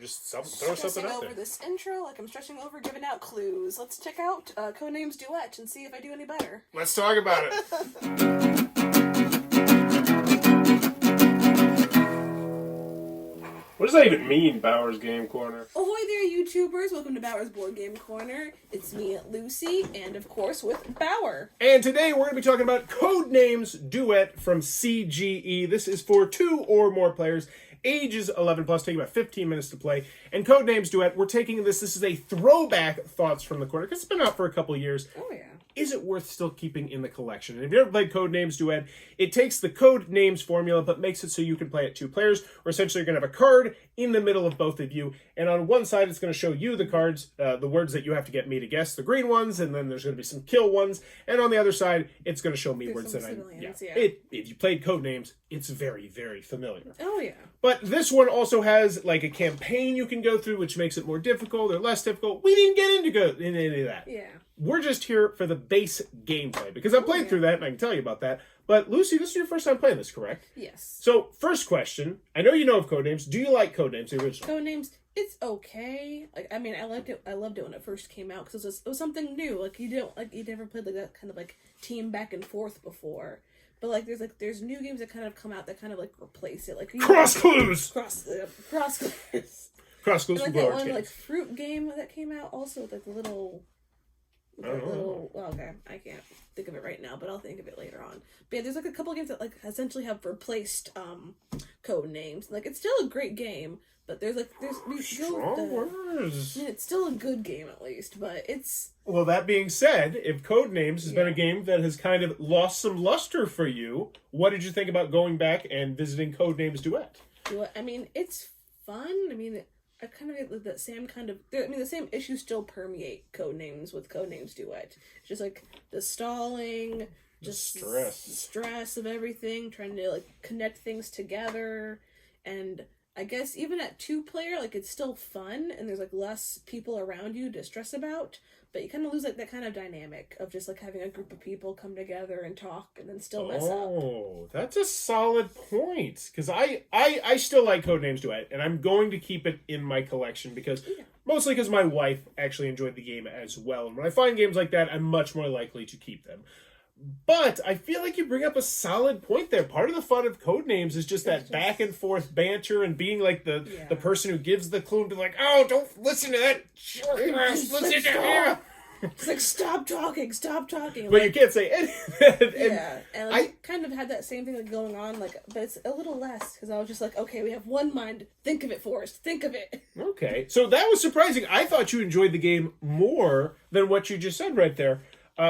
Just throw something out there. Over this intro like I'm stressing over giving out clues. Let's check out Codenames Duet and see if I do any better. Let's talk about it. What does that even mean, Bauer's Game Corner? Ahoy there, YouTubers. Welcome to Bauer's Board Game Corner. It's me, Lucy, and of course with Bauer. And today we're going to be talking about Codenames Duet from CGE. This is for 2 or more players, ages 11 plus, taking about 15 minutes to play. And Codenames Duet, we're taking this is a throwback Thoughts from the Corner, because it's been out for a couple years. Oh, yeah. Is it worth still keeping in the collection? And if you've ever played Codenames Duet, it takes the Codenames formula, but makes it so you can play it 2 players, or essentially you're going to have a card in the middle of both of you, and on one side it's going to show you the cards, the words that you have to get me to guess, the green ones, and then there's going to be some kill ones, and on the other side it's going to show me words that if you played Codenames, it's very, very familiar. Oh, yeah. But this one also has like a campaign you can go through, which makes it more difficult or less difficult. We didn't get into any of that. Yeah. We're just here for the base gameplay, because I played through that, and I can tell you about that. But, Lucy, this is your first time playing this, correct? Yes. So, first question. I know you know of Codenames. Do you like Codenames, the original? Codenames, it's okay. Like, I mean, I loved it when it first came out, because it was something new. Like, you never played, like, that kind of, like, team back and forth before. But, like, there's new games that kind of come out that kind of, like, replace it. Like, Cross Clues! Cross Clues. Cross Clues like from that Blowers one, Games. like, fruit game that came out, also, with, like, the little... Well, okay, I can't think of it right now, but I'll think of it later on. But yeah, there's like a couple of games that like essentially have replaced Codenames. Like, it's still a great game, but there's strong words. I mean, it's still a good game at least, but it's... Well, that being said, if Codenames has been a game that has kind of lost some luster for you, what did you think about going back and visiting Codenames Duet? I mean, it's fun. I mean, I kind of get the same kind of... the same issues still permeate Codenames with Codenames Duet. It's just, like, the stalling, just stress of everything, trying to, like, connect things together, and I guess even at 2-player, like, it's still fun, and there's, like, less people around you to stress about, but you kind of lose, like, that kind of dynamic of just, like, having a group of people come together and talk and then still mess up. Oh, that's a solid point. Because I still like Codenames Duet, and I'm going to keep it in my collection because... Mostly because my wife actually enjoyed the game as well. And when I find games like that, I'm much more likely to keep them. But I feel like you bring up a solid point there. Part of the fun of Codenames is just that back and forth banter and being like the person who gives the clue and be like, oh, don't listen to that. Listen to him. It's like, stop talking. But like, you can't say anything. And like, I kind of had that same thing going on, like, but it's a little less, because I was just like, okay, we have one mind. Think of it, Forrest. Think of it. Okay. So that was surprising. I thought you enjoyed the game more than what you just said right there,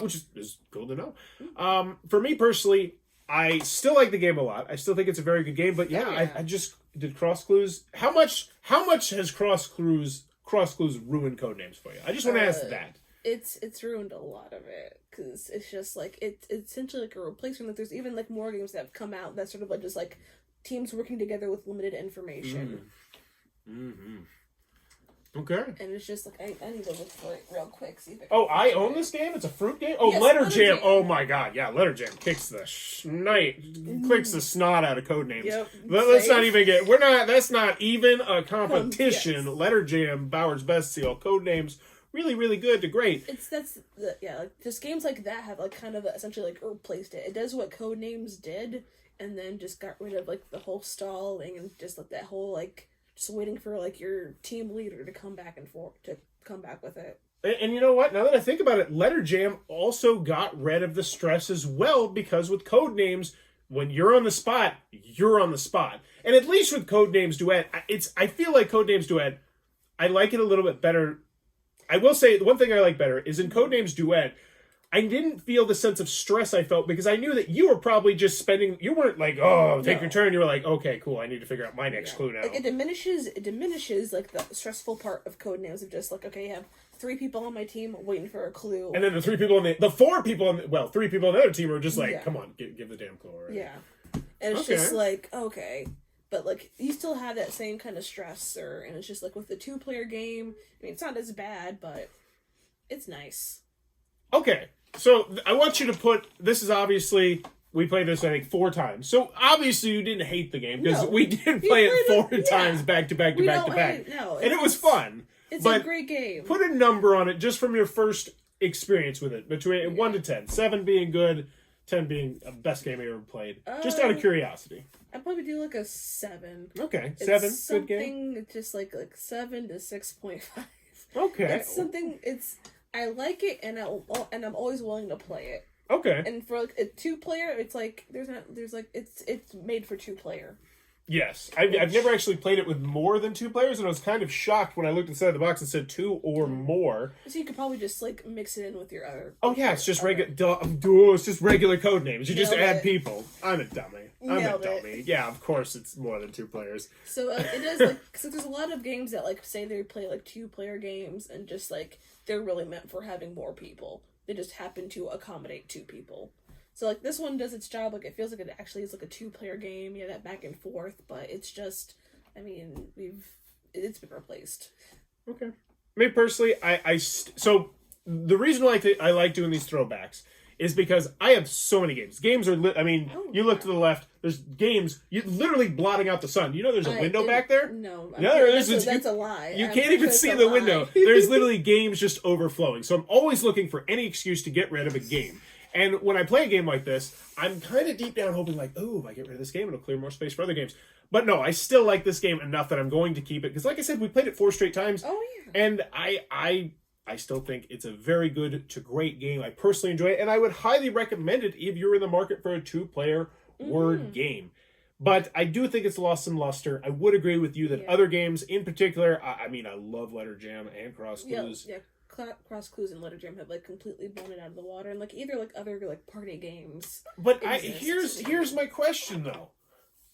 which is cool to know. For me personally, I still like the game a lot. I still think it's a very good game, but I just did Cross Clues. How much has Cross Clues ruined Codenames for you? I just want to ask that. It's ruined a lot of it, because it's just like it's essentially like a replacement. Like, there's even like more games that have come out that sort of like just like teams working together with limited information. Okay. And it's just like I need to look for it real quick. See if I own this game. It's a fruit game. Oh, yes, Letter Jam. Oh my god, yeah, Letter Jam kicks the clicks the snot out of Codenames. Yep. Let's not even get. That's not even a competition. Yes. Letter Jam, Bauer's best seal. Codenames. Really, really good to great. Like, just games like that have, like, kind of essentially, like, replaced it. It does what Codenames did, and then just got rid of, like, the whole stalling, and just, like, that whole, like, just waiting for, like, your team leader to come back with it. And you know what? Now that I think about it, Letter Jam also got rid of the stress as well, because with Codenames, when you're on the spot, you're on the spot. And at least with Codenames Duet, I feel like Codenames Duet, I like it a little bit better. I will say, the one thing I like better is in Codenames Duet, I didn't feel the sense of stress I felt because I knew that you were probably just you weren't like, take your turn. You were like, okay, cool, I need to figure out my next clue now. Like, it diminishes, like, the stressful part of Codenames of just, like, okay, you have 3 people on my team waiting for a clue. And then the 3 people on the 4 people on 3 people on the other team are just like, come on, give the damn clue already. Yeah. And it's just like, okay. But, like, you still have that same kind of stressor, and it's just, like, with the 2-player game, I mean, it's not as bad, but it's nice. Okay, so I want you to this is obviously we played this, I think, 4 times. So obviously you didn't hate the game because No. we did play it played 4 times back to back to We back don't to back. hate- no, And it was fun. It's but a great game. Put a number on it just from your first experience with it, between 1 to 10. 7 being good, 10 being the best game you ever played. Just out of curiosity. I'd probably do like a 7. Okay, It's 7, something good game. just like 7 to 6.5. Okay. It's something. I like it, and I'm always willing to play it. Okay. And for like a 2-player, it's like it's made for 2-player. Yes. I've never actually played it with more than 2 players, and I was kind of shocked when I looked inside the box and said 2 or more. So you could probably just like mix it in with your other. Oh yeah, it's just regular. It's just regular code names. You just Nailed add it. people. I'm a dummy. I'm a Nailed dummy. it. Yeah, of course it's more than 2 players. So it does like because there's a lot of games that like say they play like 2-player games and just like they're really meant for having more people. They just happen to accommodate 2 people. So like this one does its job. Like it feels like it actually is like a 2-player game. Yeah, that back and forth, but it's just. I mean, it's been replaced. Okay. Me personally, so the reason I like doing these throwbacks is because I have so many games. Games are you look to the left. There's games. You're literally blotting out the sun. You know, there's a window back there. No, that's a lie. You can't even see the window. There's literally games just overflowing. So I'm always looking for any excuse to get rid of a game. And when I play a game like this, I'm kind of deep down hoping like, oh, if I get rid of this game, it'll clear more space for other games. But no, I still like this game enough that I'm going to keep it. Because like I said, we played it 4 straight times. Oh, yeah. And I still think it's a very good to great game. I personally enjoy it. And I would highly recommend it if you're in the market for a 2-player word game. But I do think it's lost some luster. I would agree with you that other games, in particular, I love Letter Jam and Cross Clues. Yeah. Cross Clues and Letter Jam have like completely blown it out of the water, and like either like other like party games. But here's my question though.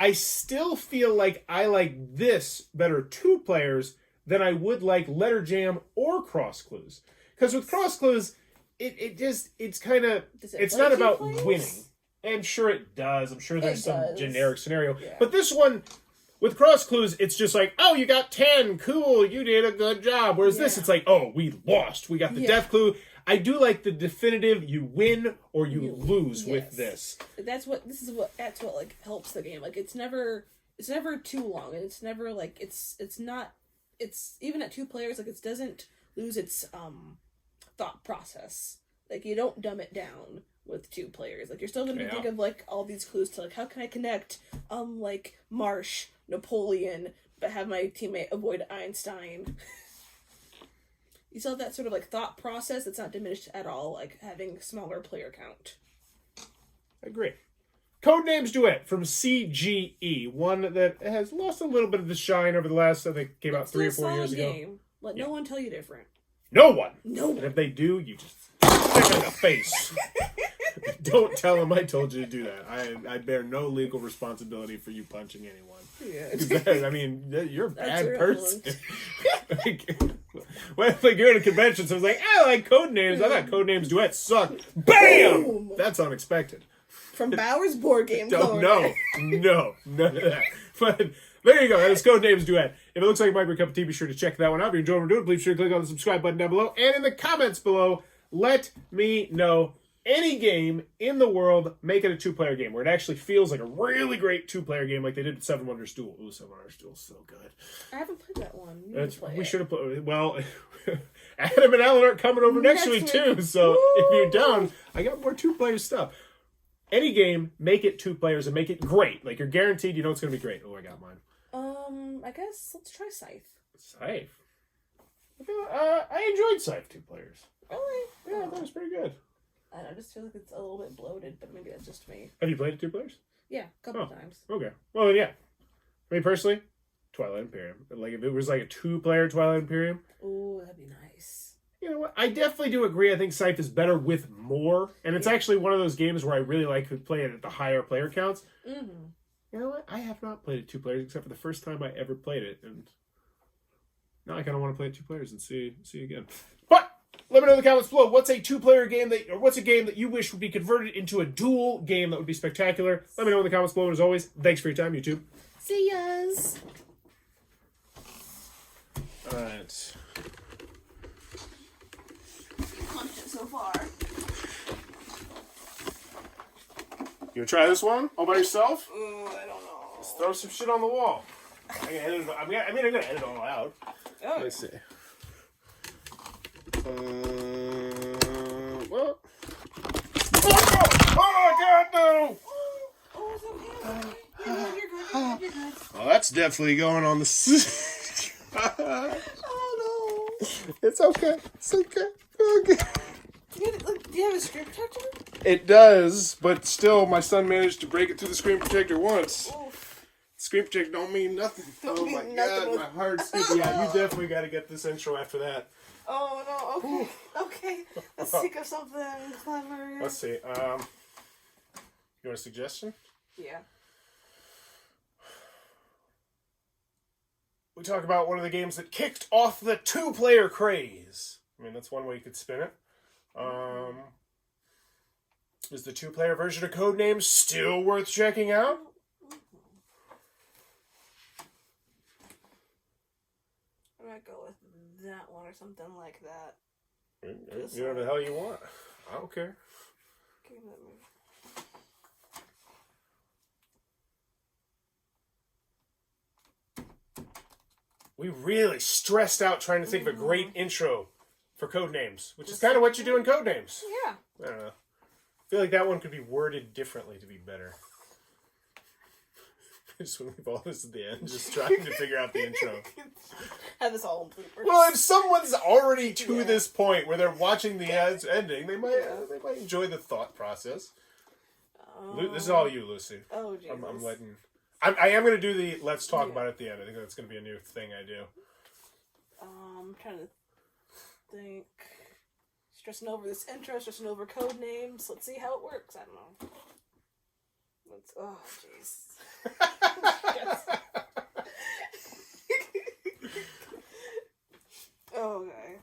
I still feel like I like this better 2 players than I would like Letter Jam or Cross Clues. Because with Cross Clues, it's kind of it's not about winning. I'm sure it does. I'm sure there's some generic scenario. Yeah. But this one, with Cross Clues, it's just like, oh, you got 10. Cool. You did a good job. Whereas this, it's like, oh, we lost. We got the death clue. I do like the definitive you win or you lose with this. That's what like helps the game. Like it's never too long, and it's never like it's even at 2 players, like it doesn't lose its thought process. Like you don't dumb it down with 2 players. Like you're still gonna think of like all these clues to like how can I connect like Marsh, Napoleon, but have my teammate avoid Einstein. You still have that sort of like thought process that's not diminished at all, like having smaller player count. I agree. Codenames Duet from CGE, one that has lost a little bit of the shine over the last, I think, came out 3 or 4 years ago. Let no one tell you different. No one. No one. And if they do, you just stick it in the face. Don't tell them I told you to do that. I bear no legal responsibility for you punching anyone. Yeah. I mean, you're a bad person. When you're at a convention, someone's like, I like Codenames. I thought Codenames Duet sucked. BAM! Boom! That's unexpected. From Bauer's board game. No, none of that. But there you go. That is Codenames Duet. If it looks like it might be a cup of tea, be sure to check that one out. If you're enjoying what we're doing, please be sure to click on the subscribe button down below. And in the comments below, let me know any game in the world, make it a 2-player game where it actually feels like a really great 2-player game like they did with 7 Wonders Duel. Ooh, 7 Wonders Duel is so good. I haven't played that one. We should have played. Well, Adam and Alan aren't coming over next week too, so if you're down, I got more 2-player stuff. Any game, make it 2 players and make it great. Like you're guaranteed you know it's going to be great. Oh, I got mine. I guess let's try Scythe. Scythe? I enjoyed Scythe 2 players. Really? Yeah, that was pretty good. I just feel like it's a little bit bloated, but maybe that's just me. Have you played it 2 players? Yeah, a couple times. Okay. Well, then, yeah. Me personally, Twilight Imperium. Like, if it was like a 2-player Twilight Imperium. Ooh, that'd be nice. You know what? I definitely do agree. I think Scythe is better with more. And it's actually one of those games where I really like to play it at the higher player counts. Mm-hmm. You know what? I have not played it 2 players except for the first time I ever played it. And now I kind of want to play it 2 players and see again. But let me know in the comments below, what's a 2-player game what's a game that you wish would be converted into a dual game that would be spectacular? Let me know in the comments below. And as always, thanks for your time, YouTube. See yas. All right. Content so far. You wanna try this one all by yourself? I don't know. Let's throw some shit on the wall. I'm gonna edit it all out. Oh. Let's see. What? Oh God, no! Oh, it's okay. You're good. Well, that's definitely going on the. Oh no. It's okay. It's okay. Okay. Do you have a screen protector? It does, but still, my son managed to break it through the screen protector once. Oof. Screen protector don't mean nothing. Don't mean my nothing God, with- my heart's skipping. Yeah, you definitely got to get this intro after that. Oh no. Okay. Okay. Let's think of something clever. Let's see. You want a suggestion? Yeah. We talk about one of the games that kicked off the two-player craze. I mean, that's one way you could spin it. Is the two-player version of Codenames still worth checking out? I might go with that one or something like that. You know the hell you want. I don't care. Give me that movie. We really stressed out trying to think of a great intro for Codenames, which is kind of what you do in Codenames. Yeah. I don't know. I feel like that one could be worded differently to be better. I just want to leave all this at the end, just trying to figure out the intro. Have this all in bloopers. Well, if someone's already to Yeah. this point where they're watching the ads ending, they might enjoy the thought process. This is all you, Lucy. Oh, Jesus. I'm letting. I am going to do the let's talk about it at the end. I think that's going to be a new thing I do. I'm trying to think. Stressing over this intro, stressing over code names. Let's see how it works. I don't know. Oh, jeez. Okay.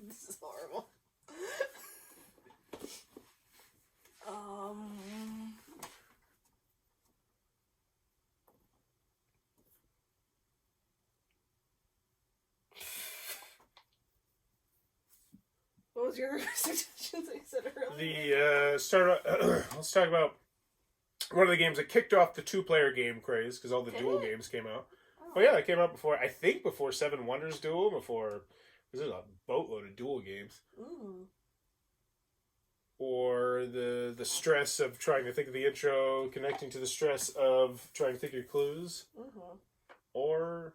This is horrible. What was your suggestions that you said earlier? Let's talk about one of the games that kicked off the two-player game craze because all the dual games came out. Oh yeah, that came out before. I think before Seven Wonders Duel. Before there's a boatload of dual games. Ooh. Or the stress of trying to think of the intro, connecting to the stress of trying to think of your clues. Mm-hmm. Or